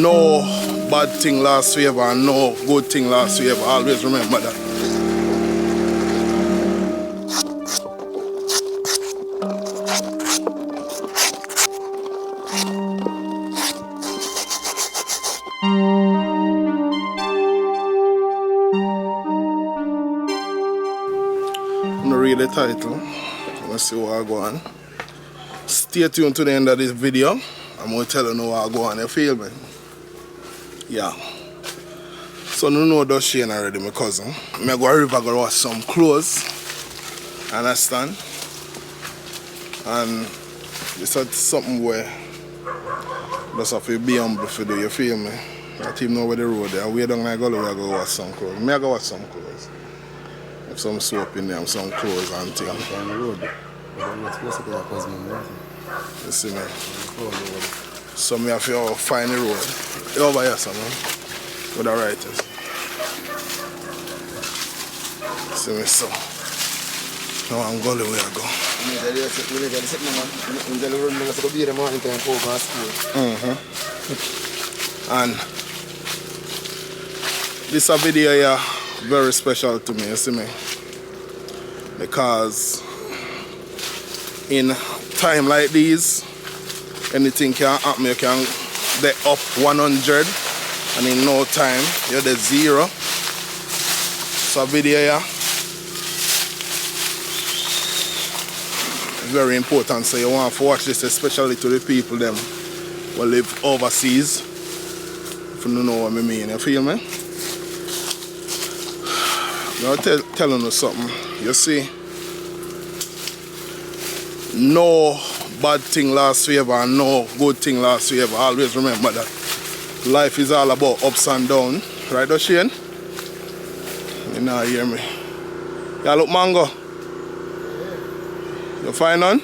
No bad thing lasts forever and no good thing lasts forever. Always remember that. I'm gonna read the title. Let's see what I go on. Stay tuned to the end of this video. I'm gonna tell you what I go on. You feel me? Yeah. So you know that Shane already, my cousin. I'm going to go to river go wash some clothes. Understand? And this is something where just have to be humble for do, you feel me? That even know where the road there. We don't like go to go wash some clothes. I go wash some clothes. Have some soap in there and some clothes and things. On the road. You see me? So I have to find the road. Over here, son, with the writers. See me so. Now I'm going where I go. And this a video here very special to me, you see me? Because in time like these, anything can happen. You can get up 100 and in no time you're the 0. So video here very important, so you want to watch this especially to the people them who live overseas, if you don't know what I mean, you feel me? Now telling you something, you see, no bad thing lasts forever and no good thing lasts forever. Always remember that. Life is all about ups and downs. Right though, Shane? You not hear me. Yeah, look, Mango. You find none?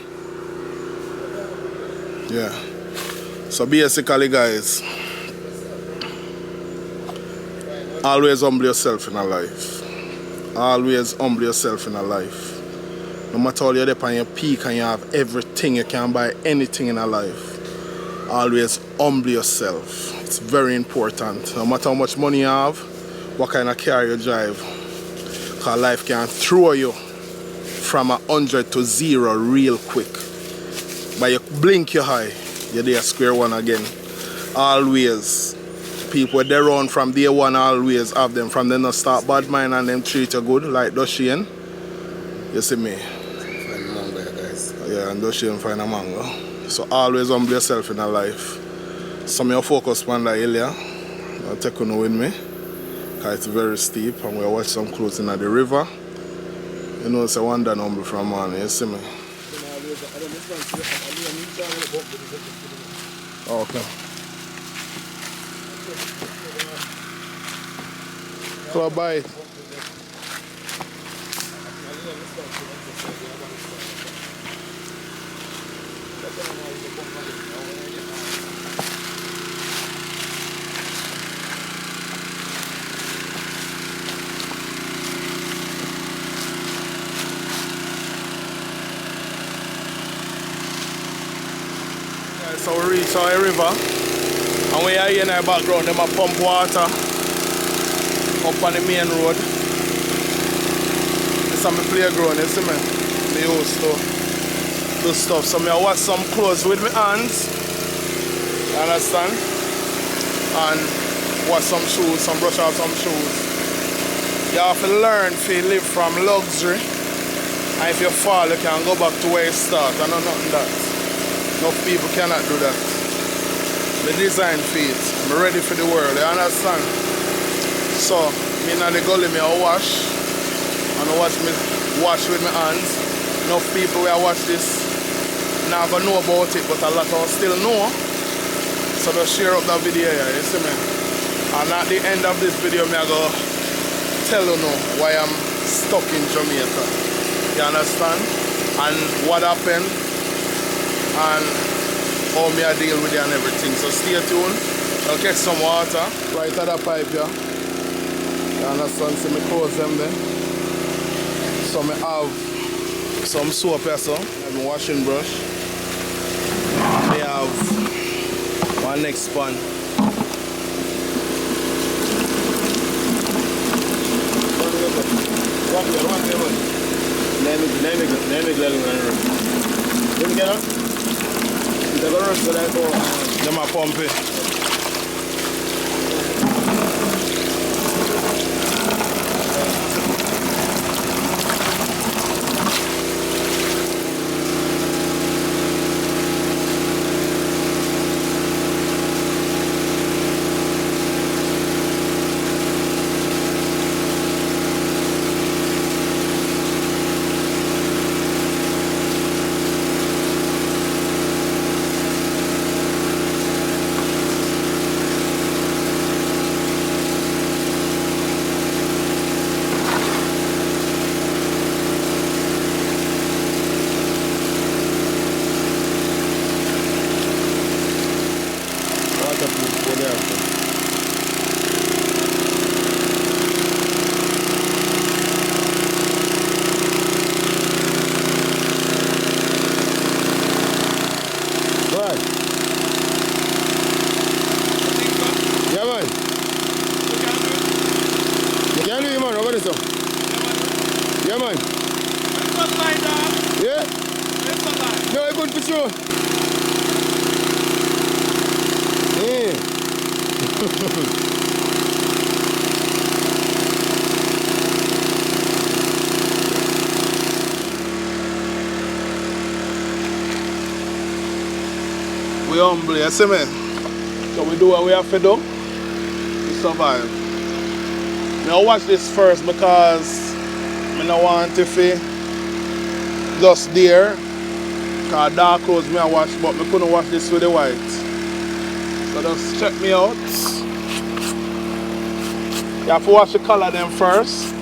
Yeah. So basically, guys, always humble yourself in a life. Always humble yourself in a life. No matter how you're there on your peak and you have everything, you can buy anything in a life. Always humble yourself. It's very important. No matter how much money you have, what kind of car you drive. Because life can throw you from 100 to 0 real quick. But you blink your eye, you're there square one again. Always. People they run from day one, always have them. From them not start bad mind and them treat you good, like Doshian. You see me? Yeah, and Doshian find a mango. So always humble yourself in a life. Some of you focus on that area. I'll take you with me. Because it's very steep and we'll watch some clothes in the river. You know, it's a one done humble from morning, you see me? Okay. Club bye. So we reach our river and we are here in our background, them a pump water up on the main road. This is my playground, you see me? Me used to do stuff. So I wash some clothes with my hands, you understand? And wash some shoes, some brush off some shoes. You have to learn to live from luxury, and if you fall you can go back to where you start. I know nothing that. Enough people cannot do that. The design feet. I'm ready for the world, you understand? So, me in the gully, me I wash. And I wash with my hands. Enough people will watch this not gonna know about it, but a lot of us still know. So just share up that video here, you see me? And at the end of this video, me I go tell you now why I'm stuck in Jamaica. You understand? And what happened? And how me I deal with it and everything. So stay tuned. I'll get some water right at the pipe here. You understand? See me close them there. So I have some soap here, so I have a washing brush. I have one next pan. let them run. You get up? They're going to run so that go. Them a pump it. Yeah, man. Yeah? No, I'm good for sure. Yeah. We humble, you see me? So we do what we have to do to survive. Now watch this first because I don't want to be just there. Because dark clothes me I watch, but I couldn't watch this with the white. So just check me out. You have to watch the color them first.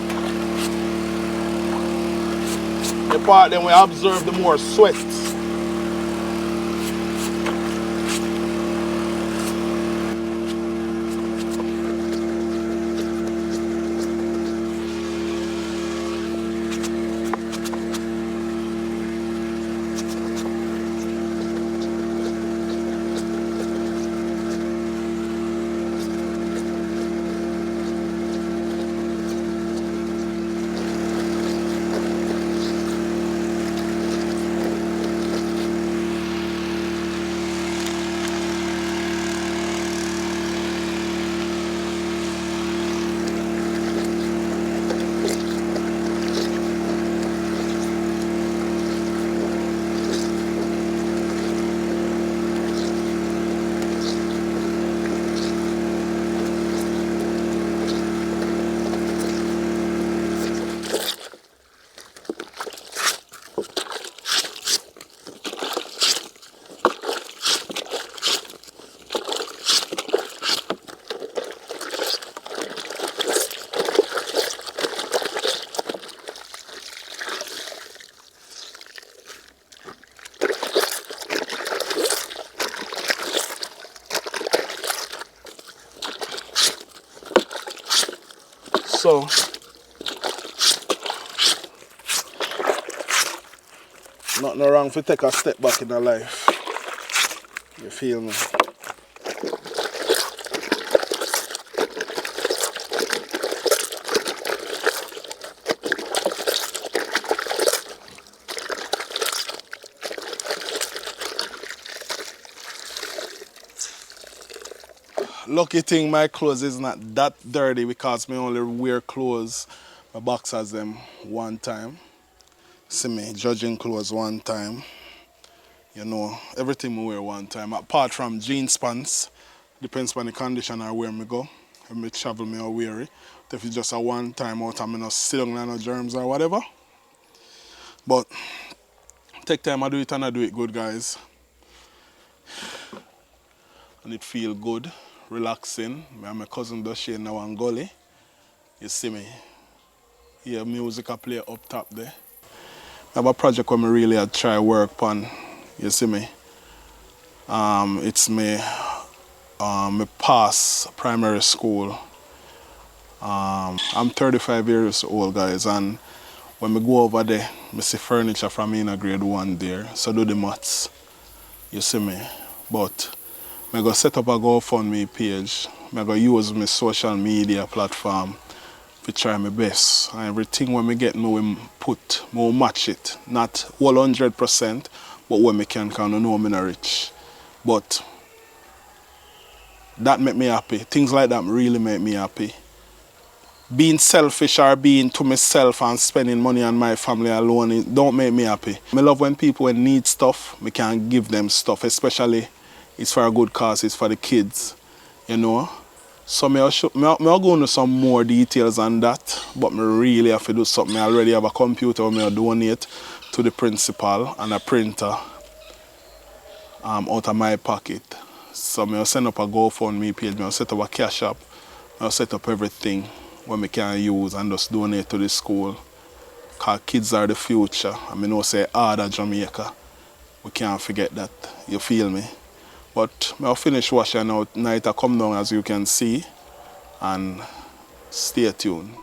The part then we observe the more sweat. So nothing wrong if you take a step back in your life. You feel me? Lucky thing my clothes is not that dirty because me only wear clothes, my boxers them one time. See me judging clothes one time. You know, everything me wear one time. Apart from jeans pants, depends on the condition or where me go. If me travel me or wear it. If it's just a one time out and me not sit down and no germs or whatever. But take time I do it and I do it good, guys. And it feel good, relaxing. Me and my cousin Dushy now and Gully. You see me. Yeah, music I play up top there. I have a project where I really had try work on. You see me. It's me pass primary school. I'm 35 years old, guys, and when I go over there, I see furniture from in a grade 1 there. So do the maths. You see me. But I go set up a GoFundMe page. I go use my social media platform to try my best. And everything when me get me will put, me will match it. Not 100%, but when me can, because I know I'm not rich. But that make me happy. Things like that really make me happy. Being selfish or being to myself and spending money on my family alone, it don't make me happy. I love when people need stuff, I can give them stuff, especially it's for a good cause, it's for the kids, you know. So I'll go into some more details on that, but I really have to do something. I already have a computer where I donate to the principal and a printer out of my pocket. So I'll send up a GoFundMe page, I'll set up a Cash App, I'll set up everything what we can use and just donate to the school. Because kids are the future. I mean, say hard at Jamaica. We can't forget that. You feel me? But I'll finish washing out. Night I come down as you can see. And stay tuned.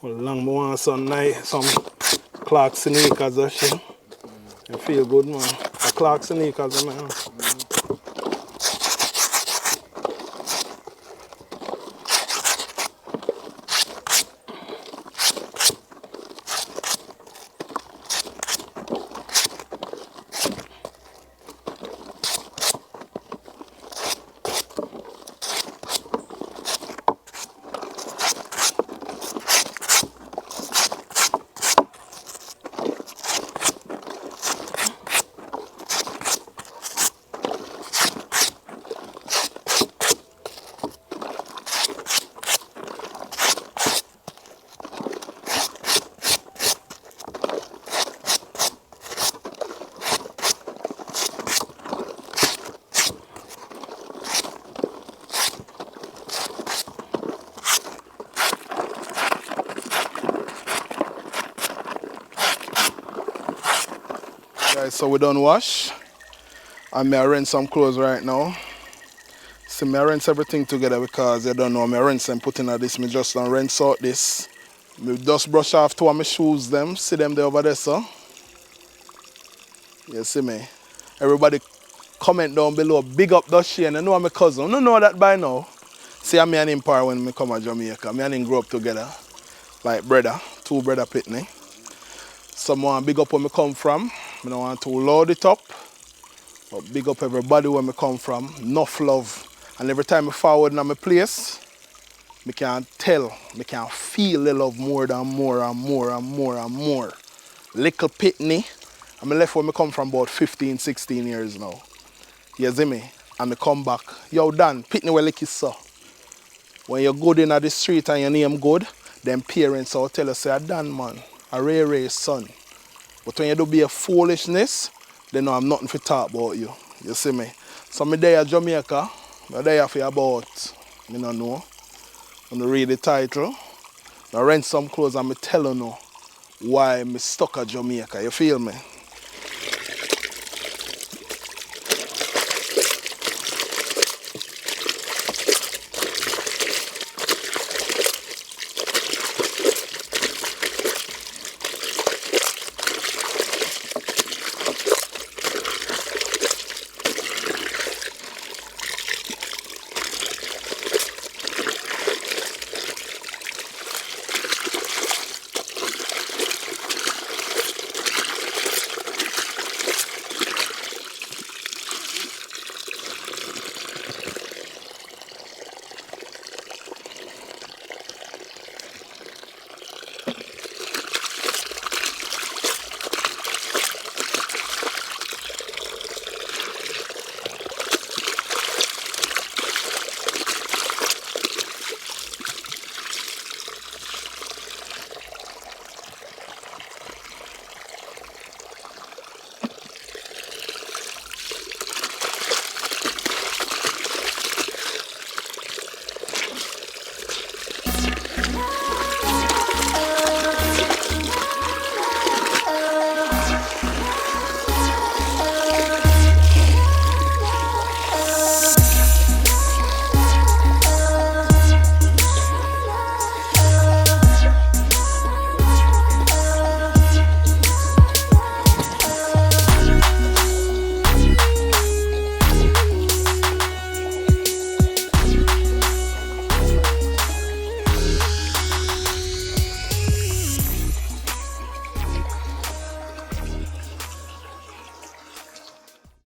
Long more some night, some Clark sneakers or shit. You feel good, man. A Clark sneakers, man. Right, so we done wash. And I rinse some clothes right now. See, I rinse everything together because you don't know I rinse and put in this. I just don't rinse out this. I just brush off two of my shoes them. See them there over there, so. You see me? Everybody comment down below. Big up Dushy, you know I'm my cousin. You don't know that by now. See, I'm and him par when I come to Jamaica. Me and him grew up together. Like brother. Two brother pitney. Someone big up where I come from. I don't want to load it up. But big up everybody where I come from. Enough love. And every time I forward in my place, I can tell, I can feel the love more and more and more and more and more. Little pitney. I'm left where I come from about 15, 16 years now. You see me? And I come back. Yo, Dan, pitney where lick is so. When you're good in the street and your name good, then parents will tell you, say, Dan man, a Ray son. But when you do be a foolishness, they know I'm nothing to talk about you. You see me? So I'm there at Jamaica. I'm there for about, I don't know. I'm read the title. I rent some clothes and I tell you now why I'm stuck at Jamaica. You feel me?